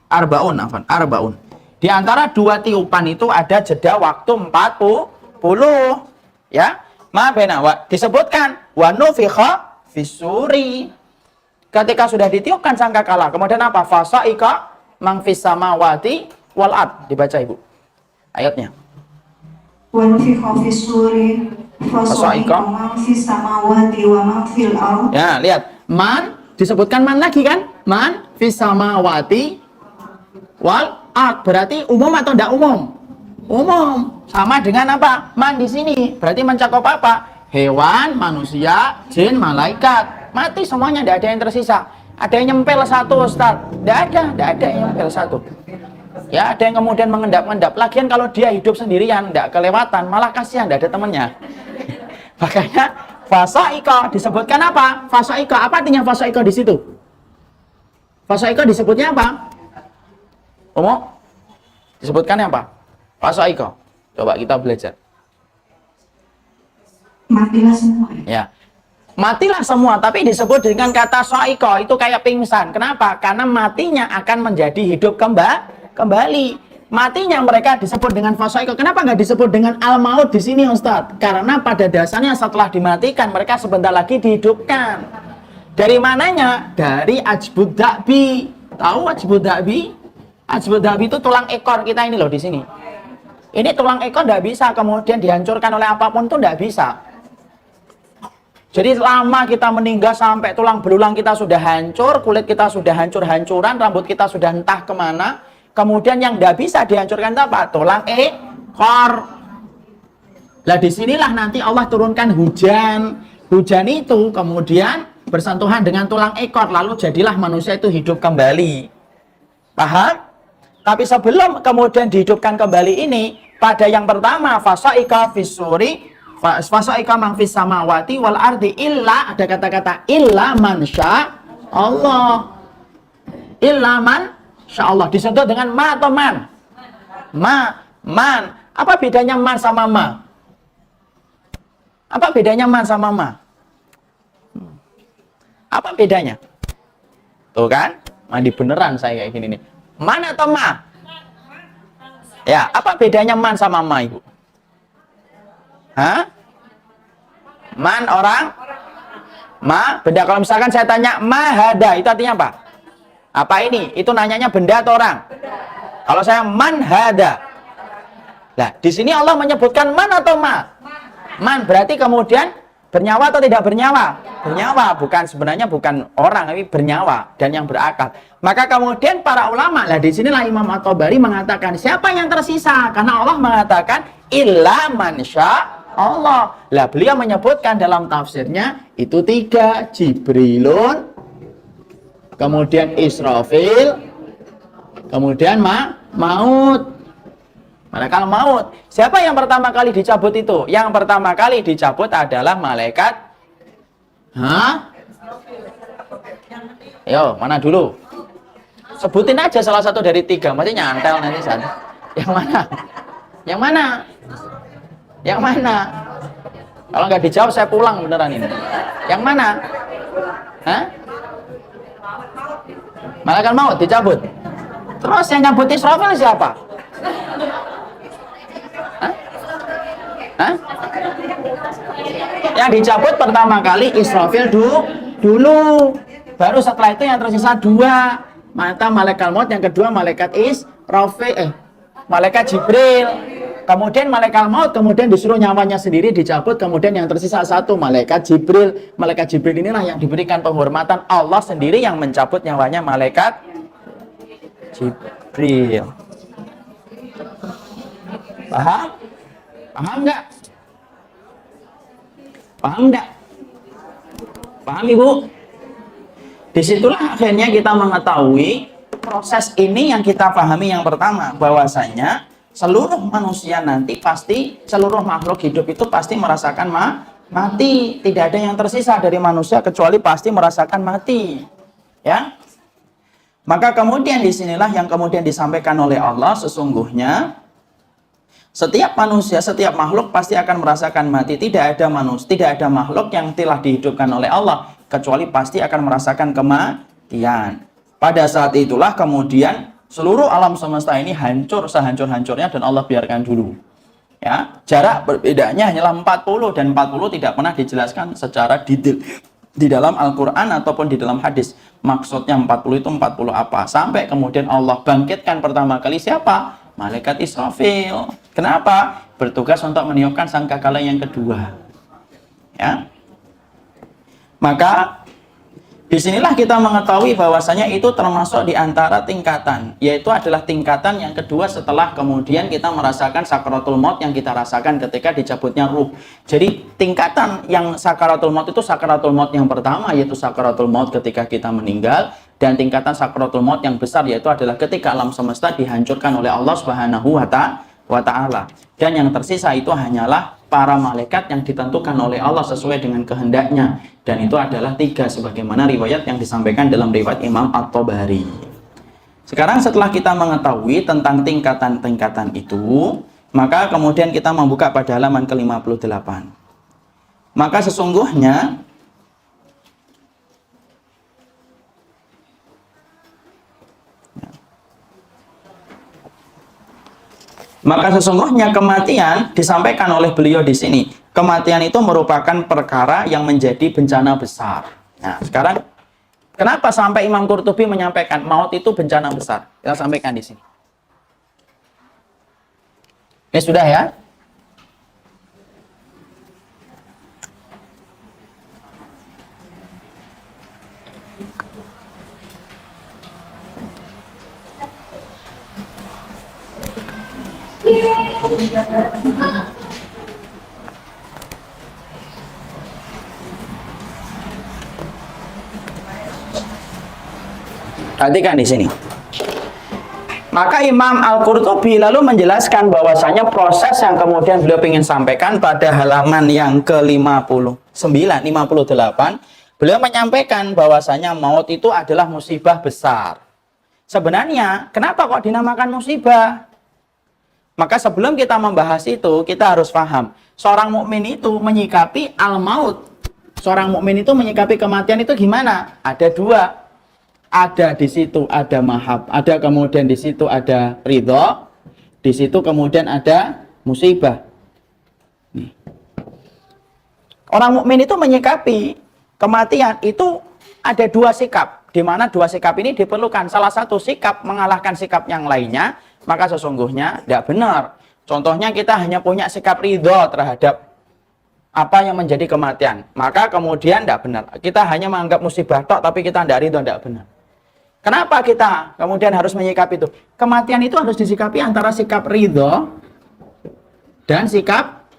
arbaun. Di antara dua tiupan itu ada jeda waktu 40. Ya. Ma baina disebutkan wa nufikha fisuri. Ketika sudah ditiupkan sangkakala, kemudian apa? Fasaika mang fis samawati wal ard. Dibaca Ibu ayatnya. Wa nufikha fisuri fasaika man fis samawati wa man fil ard. Ya, lihat. Man disebutkan man lagi kan? Man fis samawati wal ard. Berarti umum atau tidak umum? Umum. Sama dengan apa? Man di sini. Berarti mencakup apa? Hewan, manusia, jin, malaikat. Mati semuanya, tidak ada yang tersisa. Ada yang nyempel satu, Ustaz. Tidak ada yang nyempel satu. Ya, ada yang kemudian mengendap-endap. Lagian kalau dia hidup sendirian, tidak kelewatan, malah kasihan, tidak ada temannya. Makanya fasaika disebutkan apa? Fasaika. Apa artinya fasaika di situ? Fasaika disebutnya apa? Disebutkan apa? Fasaika. Coba kita belajar. Matilah semua. Ya. Matilah semua, tapi disebut dengan kata saiko, itu kayak pingsan. Kenapa? Karena matinya akan menjadi hidup kembali. Matinya mereka disebut dengan fasaiko. Kenapa nggak disebut dengan al-maut di sini, Ustadz? Karena pada dasarnya setelah dimatikan, mereka sebentar lagi dihidupkan. Dari mananya? Dari ajbud da'bi. Tahu ajbud da'bi? Ajbud da'bi itu tulang ekor kita ini loh di sini. Ini tulang ekor tidak bisa kemudian dihancurkan oleh apapun, itu tidak bisa. Jadi lama kita meninggal sampai tulang belulang kita sudah hancur, kulit kita sudah hancur-hancuran, rambut kita sudah entah kemana. Kemudian yang tidak bisa dihancurkan itu apa? Tulang ekor. Nah disinilah nanti Allah turunkan hujan. Hujan itu kemudian bersentuhan dengan tulang ekor, lalu jadilah manusia itu hidup kembali. Paham? Tapi sebelum kemudian dihidupkan kembali ini, pada yang pertama fasaika fisuri, Fasaika man fis samawati wal ardi illa, ada kata-kata illa man sya Allah. Illa man sya Allah disentuh dengan ma atau man? Man. Apa bedanya man sama ma? Apa bedanya man sama ma? Apa bedanya? Tuh kan? Mandi beneran saya kayak gini nih. Man atau ma? Ya, apa bedanya man sama ma, Ibu? Hah? Man orang? Ma, benda. Kalau misalkan saya tanya mahada, itu artinya apa? Apa ini? Itu nanyanya benda atau orang? Kalau saya man hada. Nah, di sini Allah menyebutkan man atau ma? Man, berarti kemudian bernyawa atau tidak bernyawa? Bernyawa, sebenarnya bukan orang, tapi bernyawa dan yang berakal. Maka kemudian para ulama, lah di sinilah Imam At-Tabari mengatakan siapa yang tersisa? Karena Allah mengatakan illa man sya Allah. Lah beliau menyebutkan dalam tafsirnya itu 3, Jibrilun, kemudian Israfil, kemudian maut. Malaikat maut. Siapa yang pertama kali dicabut itu? Yang pertama kali dicabut adalah malaikat. Hah? Yo, mana dulu? Sebutin aja salah satu dari 3. Masih nyantel nanti sana. Yang mana? Yang mana? Yang mana? Kalau nggak dijawab saya pulang beneran ini. Yang mana? Hah? Malaikat maut dicabut. Terus yang nyabut Israfil siapa? Hah? Yang dicabut pertama kali Israfil dulu. Baru setelah itu yang tersisa 2. Mata malaikat maut, yang kedua malaikat malaikat Jibril. Kemudian malaikat maut kemudian disuruh nyawanya sendiri dicabut, kemudian yang tersisa 1 malaikat Jibril. Malaikat Jibril inilah yang diberikan penghormatan, Allah sendiri yang mencabut nyawanya malaikat Jibril. Paham? Paham nggak? Paham nggak? Paham Ibu? Disitulah akhirnya kita mengetahui proses ini yang kita pahami yang pertama, bahwasanya seluruh manusia nanti pasti, seluruh makhluk hidup itu pasti merasakan mati. Tidak ada yang tersisa dari manusia kecuali pasti merasakan mati. Ya. Maka kemudian disinilah yang kemudian disampaikan oleh Allah, sesungguhnya setiap manusia, setiap makhluk pasti akan merasakan mati. Tidak ada manusia, tidak ada makhluk yang telah dihidupkan oleh Allah kecuali pasti akan merasakan kematian. Pada saat itulah kemudian seluruh alam semesta ini hancur sehancur-hancurnya dan Allah biarkan dulu. Ya, jarak berbedanya hanyalah 40 dan 40 tidak pernah dijelaskan secara detail di dalam Al-Qur'an ataupun di dalam hadis. Maksudnya 40 itu 40 apa? Sampai kemudian Allah bangkitkan pertama kali siapa? Malaikat Israfil. Kenapa? Bertugas untuk meniupkan sangkakala yang kedua. Ya. Maka disinilah kita mengetahui bahwasanya itu termasuk di antara tingkatan, yaitu adalah tingkatan yang kedua setelah kemudian kita merasakan sakaratul maut yang kita rasakan ketika dicabutnya ruh. Jadi tingkatan yang sakaratul maut itu sakaratul maut yang pertama, yaitu sakaratul maut ketika kita meninggal, dan tingkatan sakaratul maut yang besar yaitu adalah ketika alam semesta dihancurkan oleh Allah Subhanahu wa Ta'ala. Dan yang tersisa itu hanyalah para malaikat yang ditentukan oleh Allah sesuai dengan kehendaknya, dan itu adalah 3 sebagaimana riwayat yang disampaikan dalam riwayat Imam At-Tabari. Sekarang setelah kita mengetahui tentang tingkatan-tingkatan itu, maka kemudian kita membuka pada halaman ke-58. Maka sesungguhnya kematian disampaikan oleh beliau di sini. Kematian itu merupakan perkara yang menjadi bencana besar. Nah, sekarang kenapa sampai Imam Qurtubi menyampaikan maut itu bencana besar? Kita sampaikan di sini. Ini sudah ya? Perhatikan di sini. Maka Imam Al-Qurtubi lalu menjelaskan bahwasanya proses yang kemudian beliau ingin sampaikan pada halaman yang ke-59, 58, beliau menyampaikan bahwasanya maut itu adalah musibah besar. Sebenarnya, kenapa kok dinamakan musibah? Maka sebelum kita membahas itu, kita harus paham, seorang mukmin itu menyikapi al-maut. Seorang mukmin itu menyikapi kematian itu gimana? Ada dua. Ada di situ ada mahab, ada kemudian di situ ada ridho, di situ kemudian ada musibah. Nih. Orang mukmin itu menyikapi kematian itu ada dua sikap, di mana dua sikap ini diperlukan. Salah satu sikap mengalahkan sikap yang lainnya, maka sesungguhnya tidak benar. Contohnya kita hanya punya sikap ridho terhadap apa yang menjadi kematian, maka kemudian tidak benar. Kita hanya menganggap musibah tok, tapi kita tidak ridho, tidak benar. Kenapa kita kemudian harus menyikapi itu? Kematian itu harus disikapi antara sikap ridho dan sikap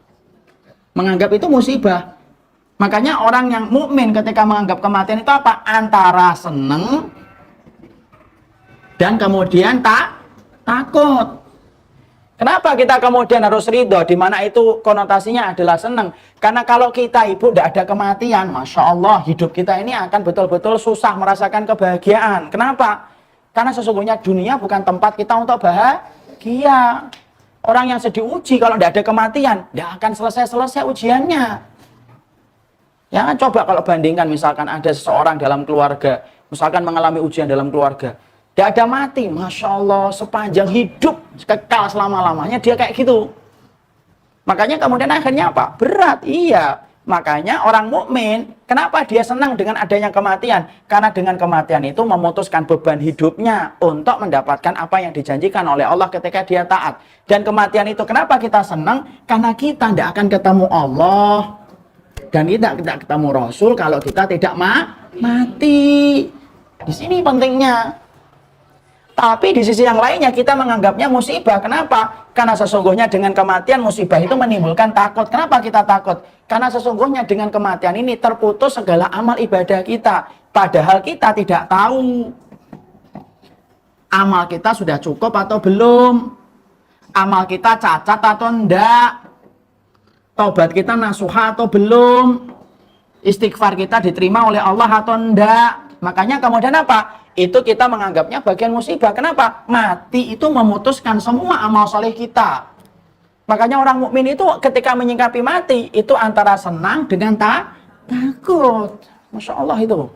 menganggap itu musibah. Makanya orang yang mukmin ketika menganggap kematian itu apa? Antara seneng dan kemudian takut. Kenapa kita kemudian harus ridho, di mana itu konotasinya adalah senang? Karena kalau kita ibu tidak ada kematian, Masya Allah, hidup kita ini akan betul-betul susah merasakan kebahagiaan. Kenapa? Karena sesungguhnya dunia bukan tempat kita untuk bahagia. Orang yang sedih uji kalau tidak ada kematian, tidak akan selesai-selesai ujiannya. Ya, coba kalau bandingkan misalkan ada seseorang dalam keluarga, misalkan mengalami ujian dalam keluarga, tidak ada mati, Masya Allah, sepanjang hidup, kekal selama-lamanya, dia kayak gitu. Makanya kemudian akhirnya apa? Berat, iya. Makanya orang mukmin, kenapa dia senang dengan adanya kematian? Karena dengan kematian itu memutuskan beban hidupnya untuk mendapatkan apa yang dijanjikan oleh Allah ketika dia taat. Dan kematian itu kenapa kita senang? Karena kita tidak akan ketemu Allah. Dan kita tidak ketemu Rasul kalau kita tidak mati. Di sini pentingnya. Tapi di sisi yang lainnya kita menganggapnya musibah. Kenapa? Karena sesungguhnya dengan kematian musibah itu menimbulkan takut. Kenapa kita takut? Karena sesungguhnya dengan kematian ini terputus segala amal ibadah kita. Padahal kita tidak tahu amal kita sudah cukup atau belum. Amal kita cacat atau enggak. Taubat kita nasuha atau belum. Istighfar kita diterima oleh Allah atau enggak. Makanya kemudian apa? Itu kita menganggapnya bagian musibah. Kenapa? Mati itu memutuskan semua amal soleh kita. Makanya orang mukmin itu ketika menyikapi mati, itu antara senang dengan takut. Masya Allah itu.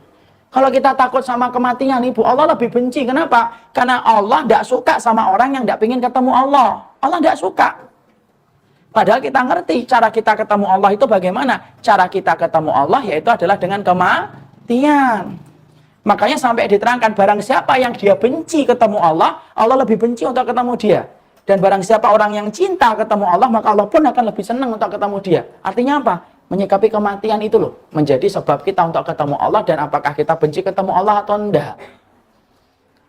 Kalau kita takut sama kematian, ibu, Allah lebih benci. Kenapa? Karena Allah tidak suka sama orang yang tidak ingin ketemu Allah. Allah tidak suka. Padahal kita ngerti cara kita ketemu Allah itu bagaimana. Cara kita ketemu Allah yaitu adalah dengan kematian. Makanya sampai diterangkan barang siapa yang dia benci ketemu Allah, Allah lebih benci untuk ketemu dia. Dan barang siapa orang yang cinta ketemu Allah, maka Allah pun akan lebih senang untuk ketemu dia. Artinya apa? Menyikapi kematian itu loh, menjadi sebab kita untuk ketemu Allah dan apakah kita benci ketemu Allah atau enggak.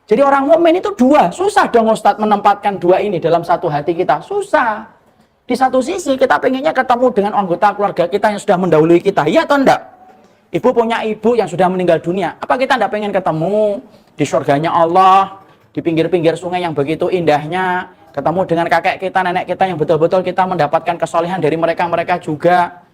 Jadi orang mukmin itu dua, susah dong Ustadz menempatkan dua ini dalam satu hati kita, susah. Di satu sisi kita pengennya ketemu dengan anggota keluarga kita yang sudah mendahului kita, iya atau enggak? Ibu punya ibu yang sudah meninggal dunia. Apa kita tidak pengen ketemu di surganya Allah, di pinggir-pinggir sungai yang begitu indahnya, ketemu dengan kakek kita, nenek kita yang betul-betul kita mendapatkan kesolehan dari mereka juga.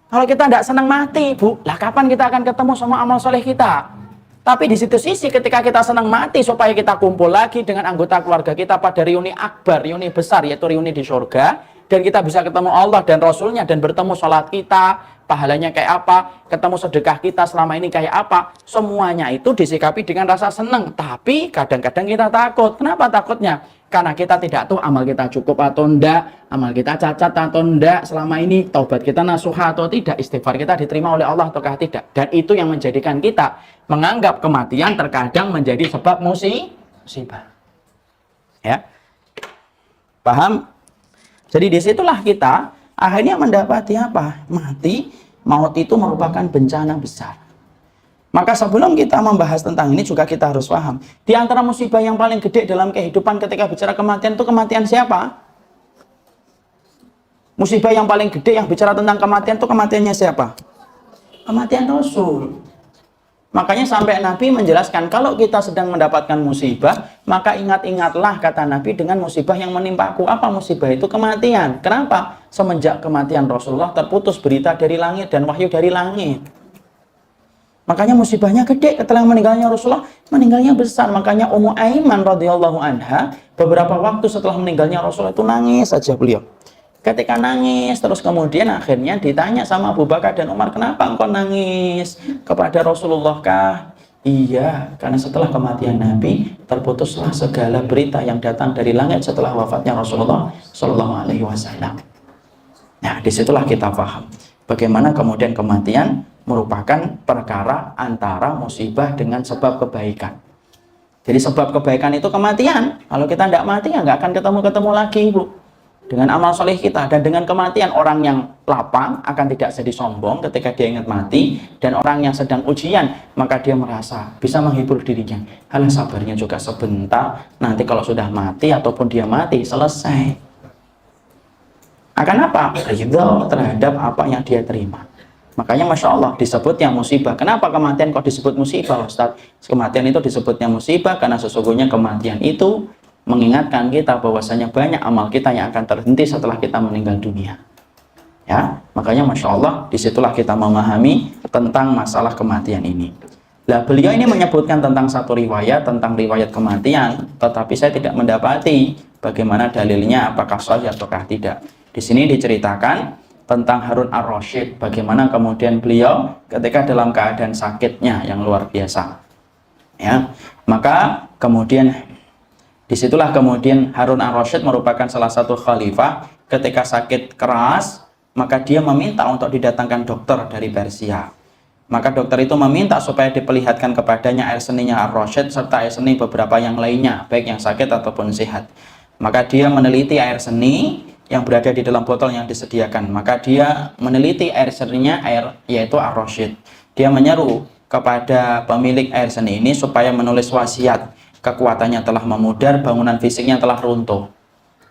Kalau kita tidak senang mati, Bu, lah kapan kita akan ketemu sama amal soleh kita? Tapi di situ sisi ketika kita senang mati supaya kita kumpul lagi dengan anggota keluarga kita pada reuni akbar, reuni besar, yaitu reuni di surga, dan kita bisa ketemu Allah dan Rasulnya dan bertemu sholat kita, pahalanya kayak apa, ketemu sedekah kita selama ini kayak apa, semuanya itu disikapi dengan rasa senang. Tapi kadang-kadang kita takut. Kenapa takutnya? Karena kita tidak tahu amal kita cukup atau enggak, amal kita cacat atau enggak selama ini, taubat kita nasuha atau tidak, istighfar kita diterima oleh Allah ataukah tidak. Dan itu yang menjadikan kita menganggap kematian terkadang menjadi sebab musibah. Ya, paham? Jadi disitulah kita akhirnya mendapati apa? Mati, maut itu merupakan bencana besar. Maka sebelum kita membahas tentang ini juga kita harus paham. Di antara musibah yang paling gede dalam kehidupan ketika bicara kematian itu kematian siapa? Musibah yang paling gede yang bicara tentang kematian itu kematiannya siapa? Kematian Rasul. Makanya sampai Nabi menjelaskan, kalau kita sedang mendapatkan musibah, maka ingat-ingatlah, kata Nabi, dengan musibah yang menimpaku. Apa musibah itu? Kematian. Kenapa? Semenjak kematian Rasulullah terputus berita dari langit dan wahyu dari langit. Makanya musibahnya gede setelah meninggalnya Rasulullah, meninggalnya besar. Makanya Ummu Aiman radhiyallahu anha beberapa waktu setelah meninggalnya Rasulullah itu nangis saja beliau. Ketika nangis, terus kemudian akhirnya ditanya sama Abu Bakar dan Umar, kenapa engkau nangis kepada Rasulullah kah? Iya, karena setelah kematian Nabi, terputuslah segala berita yang datang dari langit setelah wafatnya Rasulullah Shallallahu Alaihi Wasallam. Nah, disitulah kita paham bagaimana kemudian kematian merupakan perkara antara musibah dengan sebab kebaikan. Jadi sebab kebaikan itu kematian. Kalau kita tidak mati, ya nggak akan ketemu lagi, Bu. Dengan amal soleh kita, dan dengan kematian orang yang lapang akan tidak jadi sombong ketika dia ingat mati, dan orang yang sedang ujian maka dia merasa bisa menghibur dirinya, halah sabarnya juga sebentar, nanti kalau sudah mati ataupun dia mati selesai. Akan apa? Ridho terhadap apa yang dia terima. Makanya Masya Allah disebutnya musibah. Kenapa kematian kok disebut musibah, Ustaz? Kematian itu disebutnya musibah karena sesungguhnya kematian itu mengingatkan kita bahwasanya banyak amal kita yang akan terhenti setelah kita meninggal dunia. Ya, makanya Masya Allah disitulah kita memahami tentang masalah kematian ini. Nah, beliau ini menyebutkan tentang satu riwayat, tentang riwayat kematian, tetapi saya tidak mendapati bagaimana dalilnya, apakah sahih ataukah tidak. Di sini diceritakan tentang Harun ar-Rasyid, bagaimana kemudian beliau ketika dalam keadaan sakitnya yang luar biasa. Ya, maka kemudian disitulah kemudian Harun ar-Rasyid merupakan salah satu khalifah, ketika sakit keras maka dia meminta untuk didatangkan dokter dari Persia. Maka dokter itu meminta supaya diperlihatkan kepadanya air seninya ar-Rasyid serta air seni beberapa yang lainnya, baik yang sakit ataupun sehat. Maka dia meneliti air seni yang berada di dalam botol yang disediakan. Maka dia meneliti air seninya, yaitu ar-Rasyid. Dia menyeru kepada pemilik air seni ini supaya menulis wasiat. Kekuatannya telah memudar, bangunan fisiknya telah runtuh.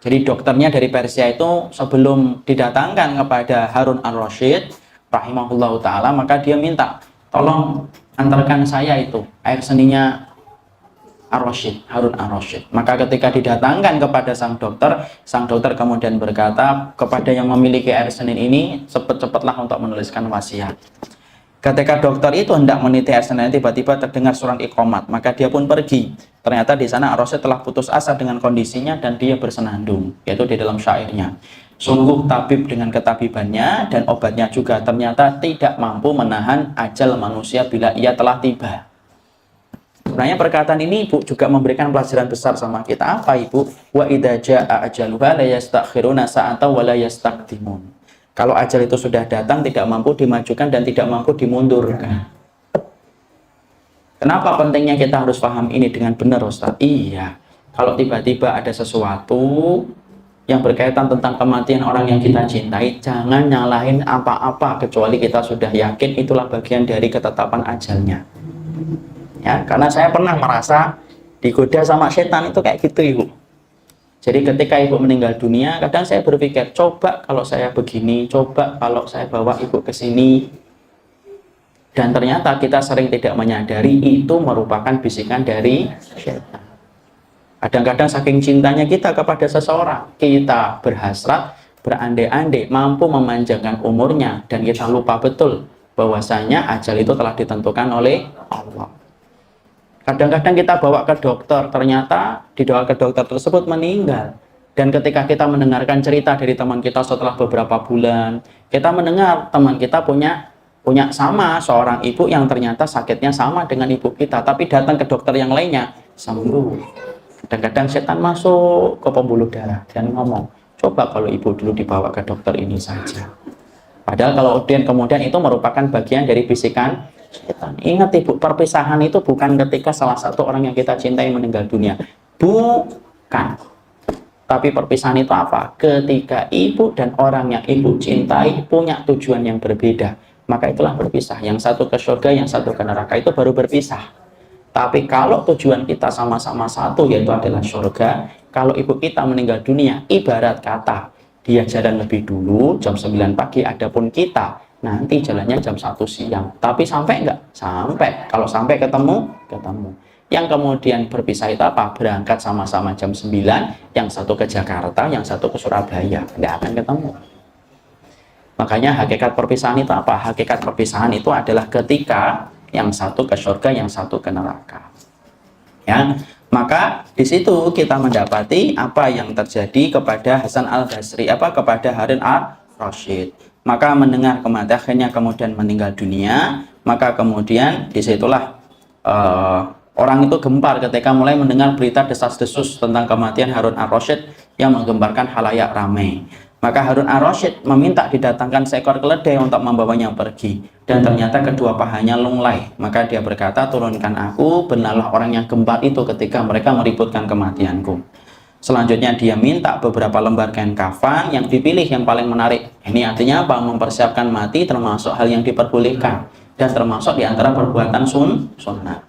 Jadi dokternya dari Persia itu sebelum didatangkan kepada Harun ar-Rasyid rahimahullahu ta'ala, maka dia minta, tolong antarkan saya itu air seninya ar-Rasyid, Harun ar-Rasyid. Maka ketika didatangkan kepada sang dokter kemudian berkata kepada yang memiliki air seni ini, cepat-cepatlah untuk menuliskan wasiat. Ketika dokter itu hendak meniti air seni, tiba-tiba terdengar surat iqamat, maka dia pun pergi. Ternyata di sana ar-Rasyid telah putus asa dengan kondisinya dan dia bersenandung, yaitu di dalam syairnya. Sungguh tabib dengan ketabibannya dan obatnya juga ternyata tidak mampu menahan ajal manusia bila ia telah tiba. Sebenarnya perkataan ini Ibu juga memberikan pelajaran besar sama kita. Apa Ibu? Wa idza jaa ajaluha la yastakhiruna sa'atan wa la yastaqdimun. Kalau ajal itu sudah datang, tidak mampu dimajukan dan tidak mampu dimundurkan. Kenapa pentingnya kita harus paham ini dengan benar, Ustaz? Iya, kalau tiba-tiba ada sesuatu yang berkaitan tentang kematian orang yang kita cintai, jangan nyalahin apa-apa kecuali kita sudah yakin itulah bagian dari ketetapan ajalnya. Ya, karena saya pernah merasa digoda sama setan itu kayak gitu, Ibu. Jadi ketika ibu meninggal dunia, kadang saya berpikir, coba kalau saya begini, coba kalau saya bawa ibu ke sini. Dan ternyata kita sering tidak menyadari itu merupakan bisikan dari setan. Kadang-kadang saking cintanya kita kepada seseorang, kita berhasrat, berandai-andai, mampu memanjangkan umurnya, dan kita lupa betul bahwasanya ajal itu telah ditentukan oleh Allah. Kadang-kadang kita bawa ke dokter, ternyata dibawa ke dokter tersebut meninggal. Dan ketika kita mendengarkan cerita dari teman kita setelah beberapa bulan, kita mendengar teman kita punya sama seorang ibu yang ternyata sakitnya sama dengan ibu kita, tapi datang ke dokter yang lainnya, sembuh. Kadang-kadang setan masuk ke pembuluh darah dan ngomong, coba kalau ibu dulu dibawa ke dokter ini saja. Padahal kalau kemudian itu merupakan bagian dari bisikan setan. Ingat Ibu, perpisahan itu bukan ketika salah satu orang yang kita cintai meninggal dunia. Bukan. Tapi perpisahan itu apa? Ketika ibu dan orang yang ibu cintai punya tujuan yang berbeda, maka itulah berpisah. Yang satu ke surga, yang satu ke neraka, itu baru berpisah. Tapi kalau tujuan kita sama-sama satu, yaitu adalah surga, kalau ibu kita meninggal dunia, ibarat kata dia jalan lebih dulu jam 9 pagi, adapun kita nanti jalannya jam 1 siang. Tapi sampai enggak? Sampai. Kalau sampai ketemu, ketemu. Yang kemudian berpisah itu apa? Berangkat sama-sama jam 9, yang satu ke Jakarta, yang satu ke Surabaya. Enggak akan ketemu. Makanya hakikat perpisahan itu apa? Hakikat perpisahan itu adalah ketika yang satu ke surga, yang satu ke neraka. Ya, maka di situ kita mendapati apa yang terjadi kepada Hasan Al-Basri, kepada Harun Ar-Rasyid. Maka mendengar kematian, akhirnya kemudian meninggal dunia. Maka kemudian disitulah orang itu gempar ketika mulai mendengar berita desas-desus tentang kematian Harun Ar-Rasyid yang menggemparkan halayak ramai. Maka Harun Ar-Rasyid meminta didatangkan seekor keledai untuk membawanya pergi. Dan ternyata kedua pahanya lunglai. Maka dia berkata, turunkan aku, benarlah orang yang gempar itu ketika mereka meributkan kematianku. Selanjutnya dia minta beberapa lembar kain kafan yang dipilih yang paling menarik. Ini artinya apa? Mempersiapkan mati termasuk hal yang diperbolehkan. Dan termasuk diantara perbuatan sunnah.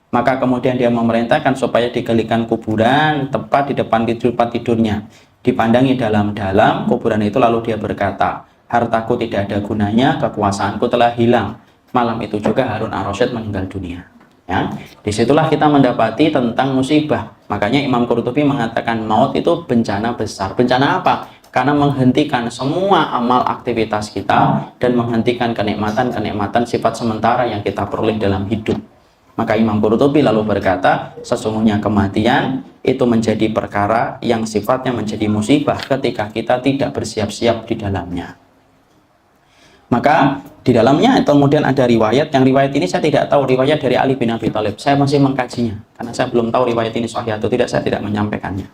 Maka kemudian dia memerintahkan supaya digalikan kuburan tepat di depan tempat tidurnya. Dipandangi dalam-dalam kuburan itu, lalu dia berkata, hartaku tidak ada gunanya, kekuasaanku telah hilang. Malam itu juga Harun Ar-Rasyid meninggal dunia. Ya, disitulah kita mendapati tentang musibah. Makanya Imam Qurtubi mengatakan maut itu bencana besar. Bencana apa? Karena menghentikan semua amal aktivitas kita dan menghentikan kenikmatan-kenikmatan sifat sementara yang kita peroleh dalam hidup. Maka Imam Qurtubi lalu berkata, sesungguhnya kematian itu menjadi perkara yang sifatnya menjadi musibah ketika kita tidak bersiap-siap di dalamnya. Maka di dalamnya kemudian ada riwayat, yang riwayat ini saya tidak tahu, riwayat dari Ali bin Abi Thalib. Saya masih mengkajinya, karena saya belum tahu riwayat ini sahih atau tidak, saya tidak menyampaikannya.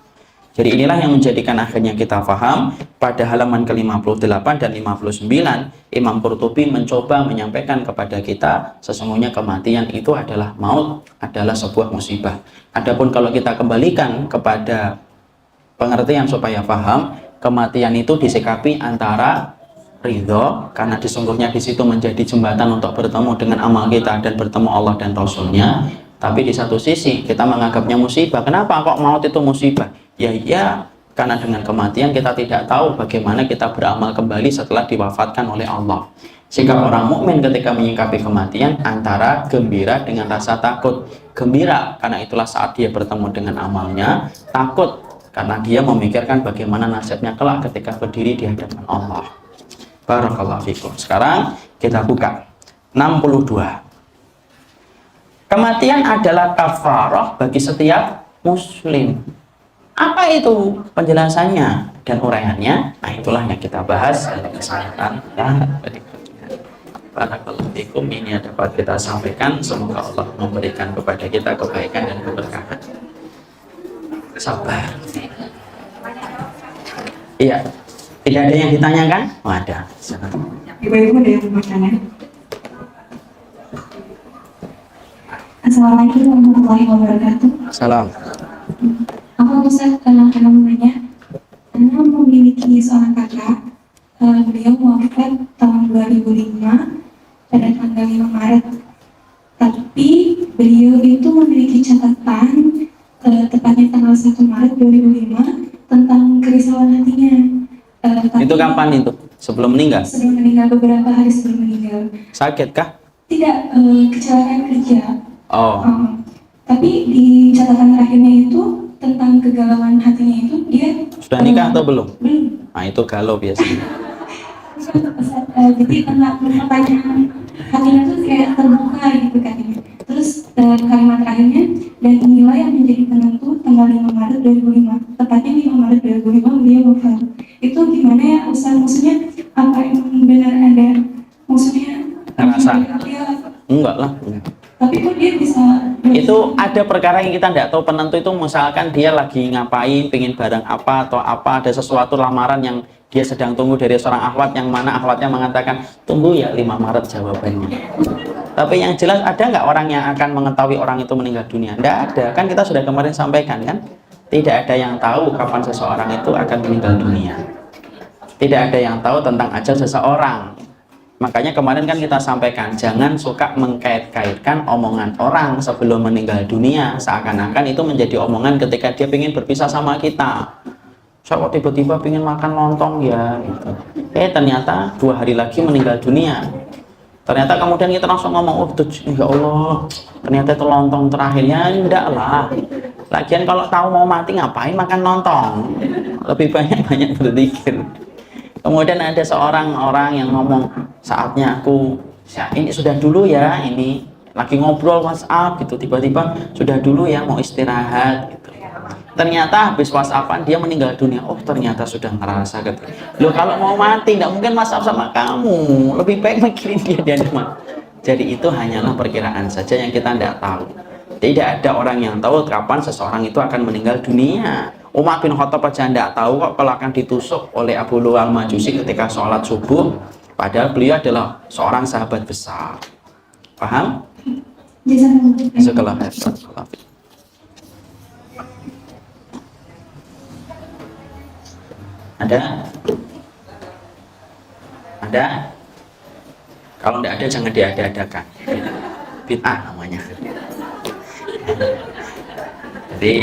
Jadi inilah yang menjadikan akhirnya kita paham pada halaman ke-58 dan 59 Imam Qurtubi mencoba menyampaikan kepada kita sesungguhnya kematian itu adalah maut, adalah sebuah musibah. Adapun kalau kita kembalikan kepada pengertian supaya paham, kematian itu disikapi antara ridho karena sesungguhnya di situ menjadi jembatan untuk bertemu dengan amal kita dan bertemu Allah dan Rasulnya. Tapi di satu sisi kita menganggapnya musibah. Kenapa kok maut itu musibah? Ya, karena dengan kematian kita tidak tahu bagaimana kita beramal kembali setelah diwafatkan oleh Allah. Sehingga orang mukmin ketika menyikapi kematian antara gembira dengan rasa takut. Gembira karena itulah saat dia bertemu dengan amalnya, takut karena dia memikirkan bagaimana nasibnya kelak ketika berdiri di hadapan Allah. Barakallahu fikum. Sekarang kita buka 62. Kematian adalah kafarah bagi setiap muslim. Apa itu penjelasannya dan uraiannya? Nah, itulah yang kita bahas dalam kesempatan berikutnya. Barakallahu fikum, ini yang dapat kita sampaikan. Semoga Allah memberikan kepada kita kebaikan dan keberkahan. Sabar. Iya. Tidak ada yang ditanyakan? Oh, ada. Ibu-ibu ada yang bertanya. Assalamualaikum warahmatullahi wabarakatuh. Salam. Aku Ustaz, mau nanya, Anda memiliki seorang kakak, beliau wafat tahun 2005 pada tanggal 5 Maret. Tapi beliau itu memiliki catatan, tepatnya tanggal 1 Maret 2005 tentang kerisauan hatinya. Itu kapan itu? Sebelum meninggal? Sebelum meninggal, beberapa hari sebelum meninggal. Sakit kah? Tidak, kecelakaan kerja. Oh. Tapi di catatan terakhirnya itu tentang kegalauan hatinya itu dia Sudah nikah atau belum? Belum. Nah, itu galau biasanya. Jadi pertanyaan hatinya tuh kayak terbuka gitu katanya. Terus kalimat terakhirnya, dan inilah yang menjadi penentu tanggal 5 Maret 2005. Tepatnya 5 Maret 2005 beliau wafat. Itu gimana ya Ustaz? Maksudnya apa emang benar ada maksudnya Ngerasa? Enggak lah. Tapi kok dia bisa Itu ada perkara yang kita tidak tahu penentu itu, misalkan dia lagi ngapain, pengen barang apa atau apa, ada sesuatu lamaran yang dia sedang tunggu dari seorang akhwat, yang mana akhwatnya mengatakan tunggu ya 5 Maret jawabannya. Tapi yang jelas ada nggak orang yang akan mengetahui orang itu meninggal dunia? Tidak ada, kan kita sudah kemarin sampaikan kan, tidak ada yang tahu kapan seseorang itu akan meninggal dunia. Tidak ada yang tahu tentang ajal seseorang. Makanya kemarin kan kita sampaikan, jangan suka mengkait-kaitkan omongan orang sebelum meninggal dunia, seakan-akan itu menjadi omongan ketika dia ingin berpisah sama kita. Saya kok tiba-tiba ingin makan lontong ya gitu. Ternyata 2 hari lagi meninggal dunia. Ternyata kemudian kita langsung ngomong, oh ya Allah, ternyata itu lontong terakhirnya. Enggak lah, lagian kalau tahu mau mati ngapain makan lontong, lebih banyak berzikir. Kemudian ada seorang orang yang ngomong, saatnya aku, ya, ini sudah dulu ya, ini lagi ngobrol WhatsApp gitu, tiba-tiba sudah dulu ya, mau istirahat gitu. Ternyata habis WhatsAppan dia meninggal dunia. Oh ternyata sudah ngerasa gitu. Loh kalau mau mati nggak mungkin WhatsApp sama kamu, lebih baik mikirin dia mati. Jadi itu hanyalah perkiraan saja yang kita tidak tahu. Tidak ada orang yang tahu kapan seseorang itu akan meninggal dunia. Umar bin Khattab aja tidak tahu kok kalau akan ditusuk oleh Abu Lu'al Majusi ketika sholat subuh, padahal beliau adalah seorang sahabat besar. Paham? Jazakallah khair. Ada? Kalau tidak ada jangan diada-adakan. Bid'ah namanya. Jadi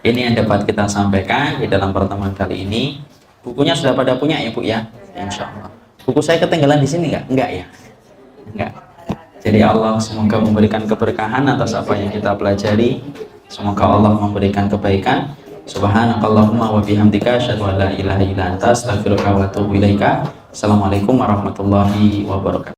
ini yang dapat kita sampaikan di dalam pertemuan kali ini. Bukunya sudah pada punya ya Bu ya? Insya Allah. Buku saya ketinggalan di sini nggak? Enggak ya? Enggak. Jadi Allah semoga memberikan keberkahan atas apa yang kita pelajari. Semoga Allah memberikan kebaikan. Subhanakallahumma wa bihamdika asyhadu an la ilaha illa anta astaghfiruka wa atubu ilaika. Assalamualaikum warahmatullahi wabarakatuh.